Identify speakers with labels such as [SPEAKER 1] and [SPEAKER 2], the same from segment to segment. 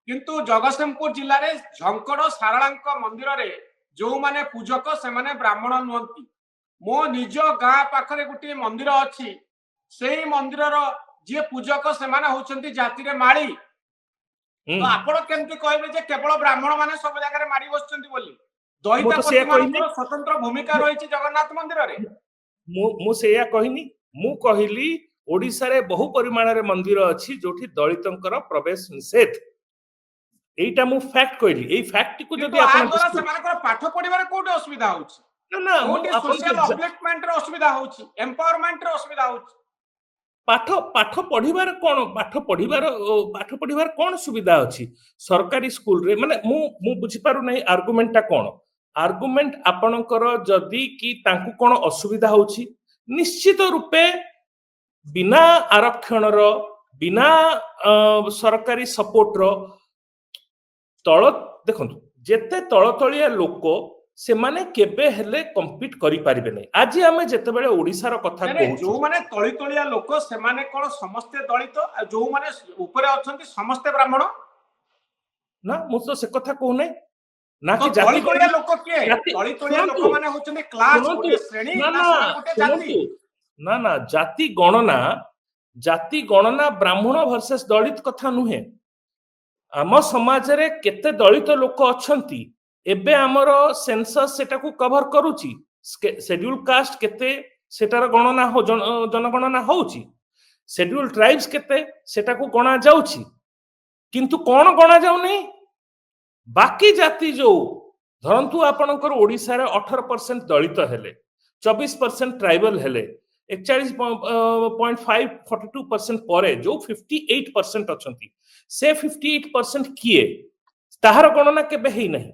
[SPEAKER 1] किंतु जगतसिंहपुर जिले में झंकड़ सारला मंदिर रे जो माने पूजक से माने ब्राह्मण नुहति मो निज गाँ पाखरे गोटे मंदिर अच्छी से मंदिर जी पूजक से माने होचंती जाति रे माली तो आपण केमती कहबे जे केवल ब्राह्मण माने सब जगह माड़ी बसचंती बोली दईतापति मानकर स्वतंत्र भूमिका रही जगन्नाथ मंदिर रे
[SPEAKER 2] मु सेया कहनी मु कहली ओडिसा रे बहु परिमाण रे मंदिर अछि जोठी दलितंकर प्रवेश निषेध एटा मु फैक्ट कहली एई फैक्ट को जदी आपण
[SPEAKER 1] द्वारा से मानकर पाठ पढिबारे कोटे असुविधा होछि
[SPEAKER 2] ना ना
[SPEAKER 1] कोटे सोशल अपलिफ्टमेंट रे असुविधा होछि एम्पावरमेंट रे असुविधा होछि
[SPEAKER 2] पाठ पाठ पढिबार कोन पाठ पढिबार कोन सुविधा अछि सरकारी स्कूल रे माने मु बुझी पारु नै आर्गुमेंट ता कोन आर्गुमेंट आपणकर जदी कि तांकु कोन असुविधा होछि निश्चित रूपे बिना आरक्षण रो बिना सरकारी सपोर्ट रो तळ देखंतु जेते तळतळिया लोक से माने केबे हेले कम्पीट करि पारिबे नै आज हमें जेते बेले ओडिसा रो कथा कहू
[SPEAKER 1] जो माने तळतळिया लोक से माने कोन समस्त दलित जो माने ऊपर अछंती समस्त ब्राह्मण
[SPEAKER 2] ना मु तो से कथा कहू नै ना कि
[SPEAKER 1] जाति तळतळिया लोक के तळतळिया लोक माने होचंती क्लास गोटे श्रेणी गोटे जाति
[SPEAKER 2] ना ना जाति गणना ब्राह्मण वर्सेस दलित कथा नुहे आम समाज रे केते दलित लोक अछंती एबे हमर सेंसस सेटा को कवर करूची शेड्यूल कास्ट केते सेटार गणना हो जनगणना होउची शेड्यूल ट्राइब्स केते सेटा को गणा जाउची किंतु कोन गणा जाउ नै बाकी जाति जो धरंतु आपनकर ओडिसा रे 18% दलित हेले 24% ट्राइबल हेले 41.542% परे जो 58% अछंती से 58% किए ताहार गणना केबे हेई नहीं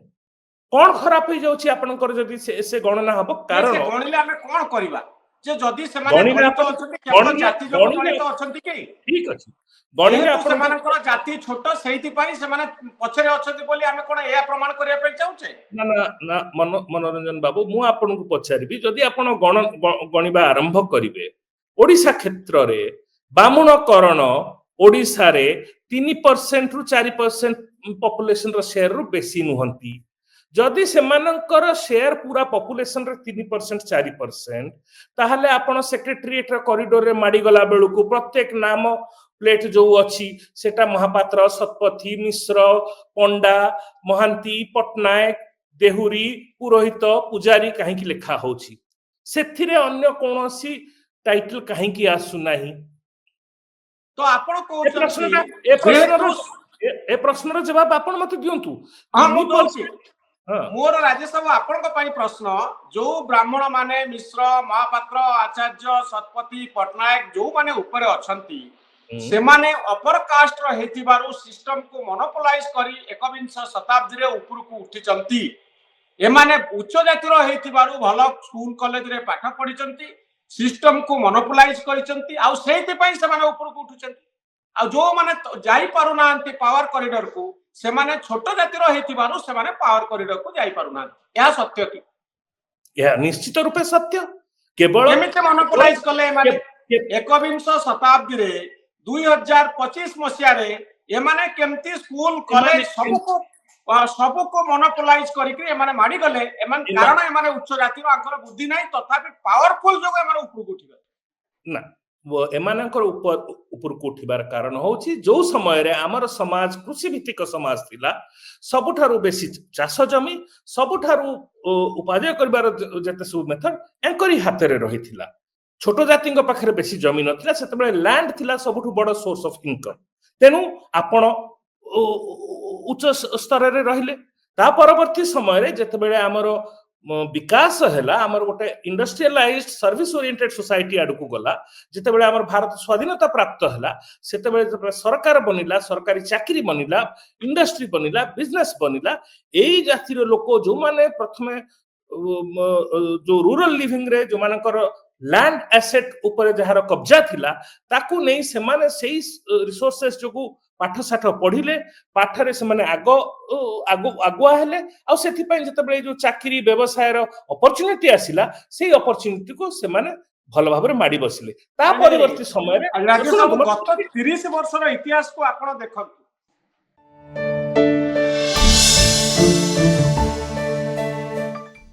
[SPEAKER 2] कोन खराब हो जाउची आपनकर जदी से गणना हबो कारण
[SPEAKER 1] गणिले हमें कोन करबा जे जदी से माने दलित अछंती केवल जाति जो दलित अछंती के ठीक अछि गणिले आपनकर जाति छोट सेहिति पई से माने पछरे अछंती बोली हमें कोन एया प्रमाण करिया पे चाहूचे
[SPEAKER 2] ना ना ना मनोरंजन बाबू मु आपन को पछारिबी जदी आपन गणिबा आरंभ करिवे ओडिसा क्षेत्र रे बामुणकरण ओडिसा रे 3% रु 4% पॉपुलेशन रो शेयर रु बेसी नुहंती जदि सेमानकर शेयर पूरा पॉपुलेशन रे 3% 4% ताहले आपण सेक्रेटरीएट कॉरिडोर रे माडी गला बेलु को प्रत्येक नाम प्लेट जो अछि सेटा महापात्र सतपथी मिश्र पंडा महांती पटनायक देहुरी पुरोहित पुजारी काहे की लेखा होछि सेथिरे अन्य कोनोसी टाइटल काहे की आसु नाही
[SPEAKER 1] तो आपण को
[SPEAKER 2] ए प्रश्न रो जवाब आपण मते दियंतु
[SPEAKER 1] हम दोछि मोर राजेश बाबू आपण प्रश्न जो ब्राह्मण माने मिश्र महापात्र आचार्य सतपथी पटनायक जो माने ऊपर अछंती से माने अपर कास्ट रो हेतिबारु सिस्टम को मोनोपोलाइज करी 21 शताब्दी रे ऊपर को उठी चंती ए माने उच्च जाति रो हेतिबारु भलो स्कूल कॉलेज रे पाठ पढी चंती सिस्टम को मोनोपोलाइज करी चंती आ सेहिति पई से माने ऊपर को उठु चंती आ जो माने जाई पारु नांती पावर कॉरिडोर को से माने छोट जाति रो हेतिबारु से माने पावर कॉरिडोर को जाई पारु ना या सत्य की
[SPEAKER 2] या निश्चित रूपे सत्य केवल
[SPEAKER 1] केमिते मोनोपोलाइज कले माने 21 शताब्दी रे 2025 मसिया रे ए माने केमती स्कूल कॉलेज सबको मोनोपोलाइज करिके ए माने माडी गले ए माने कारण ए माने उच्च जाति रो आंकर बुद्धि नै तथापि पावरफुल जो ए माने ऊपर को उठिबे
[SPEAKER 2] ना वो एमानकर ऊपर को उठिबार कारण होछि जो समय रे हमर समाज कृषि भित्तिक समाज थिला सबुठारु बेसी चाष जमी सबुठारु उपादेय करबार जते सब मेथड एंकरी हाथ रे रहिथिला छोट जाति पाखे बेसी जमी नथिला सेते बेले लैंड थिला सबुठु बड़ सोर्स ऑफ इनकम तेनु आपण उच्च स्तर रे रहिले ता परवर्ती समय रे जते बेले हमर विकास हैला हमर गोटे इंडस्ट्रियलाइज्ड सर्विस ओरिएंटेड सोसाइटी आडकू गला जते बेले हमर भारत स्वाधीनता प्राप्त हैला सेते बेले सरकार बनिला सरकारी चाकरी बनिला इंडस्ट्री बनिला बिजनेस बनिला एई जाति रो लोक जो माने प्रथमे जो रूरल लिविंग रे जो मानकर लैंड एसेट ऊपर जहार कब्जा थिला ताकू नै से माने सेही रिसोर्सेस जो पाठ साठ पढ़िले पाठरे से माने आगुआ हेले आ सेथि पय जते बेले जो चाकरी व्यवसाय रो अपॉर्चुनिटी आसिला सेही अपॉर्चुनिटी को से माने भल भाबरे माडी बसिले ता परिवर्ती समय रे
[SPEAKER 1] गत 30 वर्ष रो इतिहास को आपण देखंतु